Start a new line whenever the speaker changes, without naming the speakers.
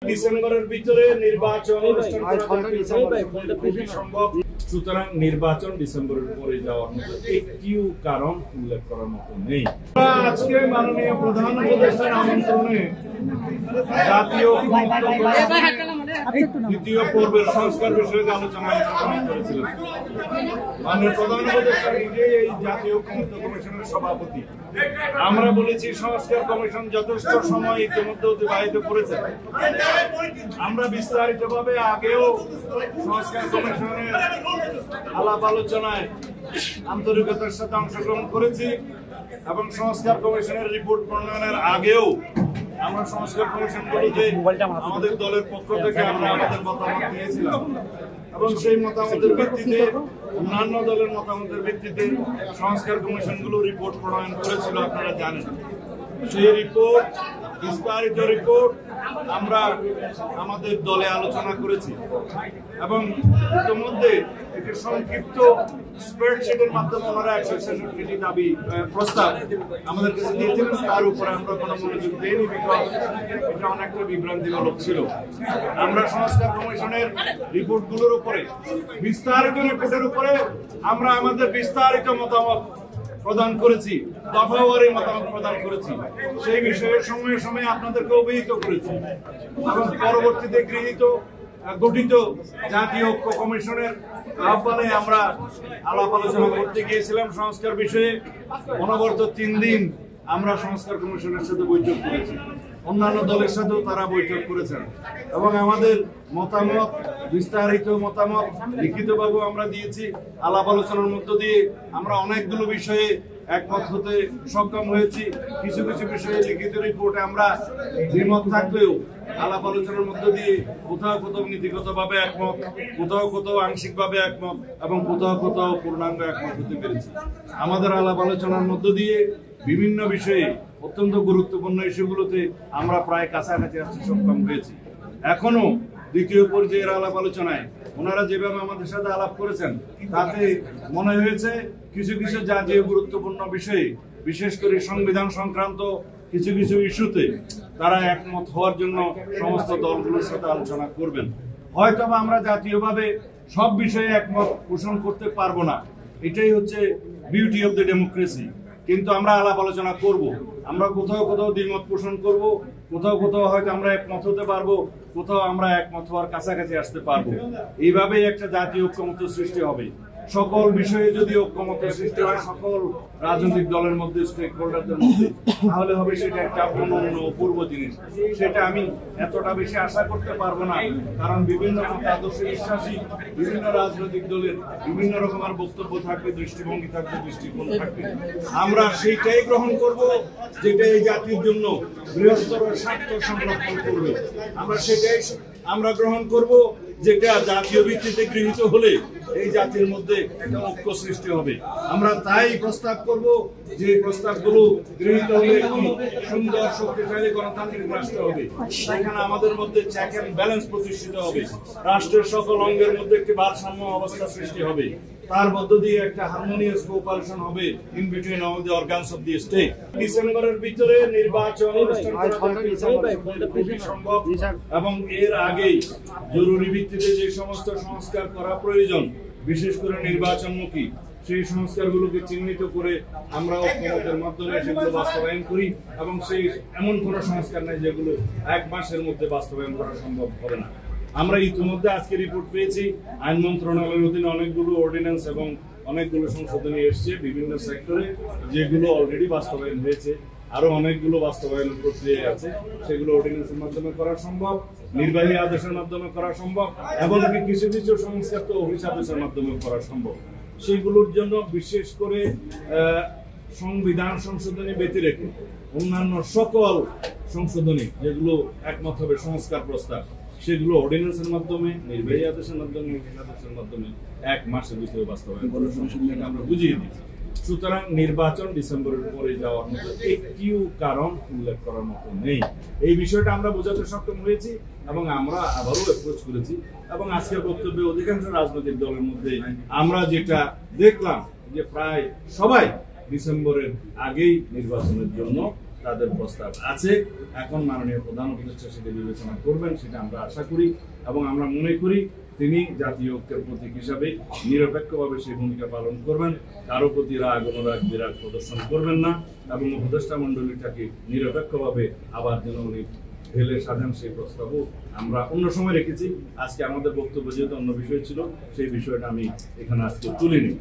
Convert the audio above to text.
ডিসেম্বরের ভিতরে নির্বাচন অনুষ্ঠান খুবই সম্ভব। সুতরাং নির্বাচন ডিসেম্বরের পরে যাওয়ার মতো একটিও কারণ উল্লেখ করার মতো নেই। আজকে মাননীয় প্রধান উপদেষ্টার আমন্ত্রণে জাতীয় দ্বিতীয় পর্বের সংস্কার বিষয়ে আলোচনা করেছিলেন। মাননীয় প্রধান উপদেষ্টা নিজেই এই জাতীয় ক্ষমতা কমিশনের সভাপতি। আমরা বলেছি সংস্কার কমিশন যথেষ্ট সময় ইতিমধ্যে অতিবাহিত করেছে। আমরা বিস্তারিতভাবে আগেও সংস্কার কমিশনের আলাপ আলোচনায় আন্তরিকতার সাথে অংশগ্রহণ করেছি এবং সংস্কার কমিশনের রিপোর্ট প্রণয়নের আগেও আমরা সংস্কার কমিশনগুলোতে আমাদের দলের পক্ষ থেকে আমরা আমাদের মতামত দিয়েছিলাম এবং সেই মতামতের ভিত্তিতে অন্যান্য দলের মতামতের ভিত্তিতে সংস্কার কমিশনগুলো রিপোর্ট প্রণয়ন করেছিল। আপনারা জানেন সেই রিপোর্ট, বিস্তারিত রিপোর্ট আমরা আমাদের দলে আলোচনা করেছি এবং ইতিমধ্যে একটি সংক্ষিপ্ত স্প্রেডশিটের মাধ্যমে ওনারা 166টি দাবি প্রস্তাব আমাদের কাছে দিয়েছিলেন। তার উপরে আমরা কোনো মনোযোগ দিইনি, বিকজ এটা অনেকটা বিভ্রান্তিমূলক ছিল। আমরা সংস্কার কমিশনের রিপোর্টগুলোর উপরে, বিস্তারিত রিপোর্টের উপরে আমরা আমাদের বিস্তারিত মতামত প্রদান করেছি, দফাওয়ারি মতামত প্রদান করেছি, সেই বিষয়ে সময়ে সময়ে আপনাদেরকে অবহিত করেছি এবং পরবর্তীতে গঠিত জাতীয় ঐক্য কমিশনের আহ্বানে আমরা আলাপ আলোচনা করতে গিয়েছিলাম সংস্কার বিষয়ে। অনবরত 3 দিন আমরা সংস্কার কমিশনের সাথে বৈঠক করেছি, অন্যান্য দলের সাথেও তারা বৈঠক করেছেন এবং আমাদের মতামত, বিস্তারিত মতামত লিখিতভাবে আমরা দিয়েছি। আলাপ আলোচনার মধ্য দিয়ে আমরা অনেকগুলো বিষয়ে একমত হতে সক্ষম হয়েছি। কিছু কিছু বিষয়ে লিখিত রিপোর্টে আমরা দ্বিমত থাকলেও আলাপ আলোচনার মধ্য দিয়ে কোথাও কোথাও নীতিগতভাবে একমত, কোথাও কোথাও আংশিকভাবে একমত এবং কোথাও কোথাও পূর্ণাঙ্গ একমত হতে পেরেছি। আমাদের আলাপ আলোচনার মধ্য দিয়ে বিভিন্ন বিষয়ে অত্যন্ত গুরুত্বপূর্ণ ইস্যুগুলোতে আমরা প্রায় কাছাকাছি আসতে সক্ষম হয়েছি। এখনো দ্বিতীয় পর্যায়ের আলাপ আলোচনায় ওনারা যেভাবে আমাদের সাথে আলাপ করেছেন তাতে মনে হয়েছে কিছু কিছু জাতীয় গুরুত্বপূর্ণ বিষয়ে, বিশেষ করে সংবিধান সংক্রান্ত কিছু কিছু ইস্যুতে তারা একমত হওয়ার জন্য সমস্ত দলগুলোর সাথে আলোচনা করবেন। হয়তো আমরা জাতীয়ভাবে সব বিষয়ে একমত পোষণ করতে পারবো না, এটাই হচ্ছে বিউটি অফ দ্য ডেমোক্রেসি। কিন্তু আমরা আলাপ আলোচনা করব, আমরা কোথাও কোথাও দ্বিমত পোষণ করব, কোথাও কোথাও হয়তো আমরা একমত হতে পারবো, কোথাও আমরা একমত হওয়ার কাছাকাছি আসতে পারবো। এইভাবেই একটা জাতীয় ঐক্যমত্য সৃষ্টি হবে। সকল বিষয়ে যদি ঐক্যমত্য সৃষ্টি হয় সকল রাজনৈতিক দলের মধ্যে, স্টেক হোল্ডারদের মধ্যে, তাহলে হবে সেটা একটা অনন্য অপূর্ব জিনিস। সেটা আমি এতটা বেশি আশা করতে পারবো না, কারণ বিভিন্ন আদর্শে বিশ্বাসী বিভিন্ন রাজনৈতিক দলের বিভিন্ন রকমের বক্তব্য থাকবে, দৃষ্টিভঙ্গি থাকবে, দৃষ্টিকোণ থাকবে। আমরা সেইটাই গ্রহণ করব যেটা এই জাতির জন্য বৃহত্তর স্বার্থ সংরক্ষণ করবে। আমরা সেটাই গ্রহণ করব যেটা জাতীয় ভিত্তিতে গৃহীত হলে এই জাতির মধ্যে একটা ঐক্য সৃষ্টি হবে। আমরা তাই প্রস্তাব করব যে প্রস্তাবগুলো গৃহীত হলে একটি সুন্দর শক্তিশালী গণতান্ত্রিক রাষ্ট্র হবে, সেখানে আমাদের মধ্যে চেক এন্ড ব্যালেন্স প্রতিষ্ঠিত হবে, রাষ্ট্রের সকল অঙ্গের মধ্যে একটি ভারসাম্য অবস্থা সৃষ্টি হবে, তার মধ্য দিয়ে একটা হারমোনিয়াস কোঅপারেশন হবে in between all the organs of the state. ডিসেম্বরের ভিতরে নির্বাচন অনুষ্ঠান খুবই সম্ভব এবং এর আগেই জরুরি ভিত্তিতে যে সমস্ত সংস্কার করা প্রয়োজন, বিশেষ করে নির্বাচনমুখী, সেই সংস্কারগুলোকে চিহ্নিত করে আমরা ঐক্যমতের মাধ্যমে সেগুলো বাস্তবায়ন করি এবং সেই এমন কোনো সংস্কার নেই যেগুলো 1 মাসের মধ্যে বাস্তবায়ন করা সম্ভব হবে না। আমরা ইতিমধ্যে আজকে রিপোর্ট পেয়েছি আইন মন্ত্রণালয়ের অধীনে অনেকগুলো অর্ডিন্যান্স এবং অনেকগুলো সংশোধনী এসছে বিভিন্ন সেক্টরে, যেগুলো অলরেডি বাস্তবায়ন হয়েছে। আরো অনেকগুলো বাস্তবায়নের প্রক্রিয়ায় আছে, সেগুলো অর্ডিন্যান্সের মাধ্যমে করা সম্ভব, নির্বাহী আদেশের মাধ্যমে করা সম্ভব এবং কিছু কিছু সংস্কার তো অফিস আদেশের মাধ্যমে করা সম্ভব। সেগুলোর জন্য বিশেষ করে সংবিধান সংশোধনী ব্যতি রেখে অন্যান্য সকল সংশোধনী যেগুলো একমত হবে সংস্কার প্রস্তাব, সেগুলো অর্ডিন্যান্সের মাধ্যমে, নির্বাহী আদেশের মাধ্যমে, অফিস আদেশের মাধ্যমে 1 মাসের ভিতরে বাস্তবায়ন করা সম্ভব, আমরা বুঝিয়ে দিচ্ছি। সুতরাং নির্বাচন ডিসেম্বরের পরে যাওয়ার মতো একটিও কারণ উল্লেখ করার মতো নেই। এই বিষয়টা আমরা বোঝাতে সক্ষম হয়েছি এবং আমরা আবারও অ্যাপ্রোচ করেছি এবং আজকের বক্তব্যে অধিকাংশ রাজনৈতিক দলের মধ্যে আমরা যেটা দেখলাম যে প্রায় সবাই ডিসেম্বরের আগেই নির্বাচনের জন্য তাদের প্রস্তাব আছে। এখন মাননীয় প্রধান উপদেষ্টা সেটা বিবেচনা করবেন, সেটা আমরা আশা করি এবং আমরা মনে করি তিনি জাতীয় ঐক্যের প্রতীক হিসাবে নিরপেক্ষভাবে সেই ভূমিকা পালন করবেন, কারো প্রতি রাগ অনুরাগ বিরাগ প্রদর্শন করবেন না এবং উপদেষ্টা মণ্ডলীটাকে নিরপেক্ষভাবে আবার যেন উনি ঢেলে সাজান সেই প্রস্তাবও আমরা অন্য সময় রেখেছি। আজকে আমাদের বক্তব্য যেহেতু অন্য বিষয় ছিল, সেই বিষয়টা আমি এখানে আজকে তুলিনি।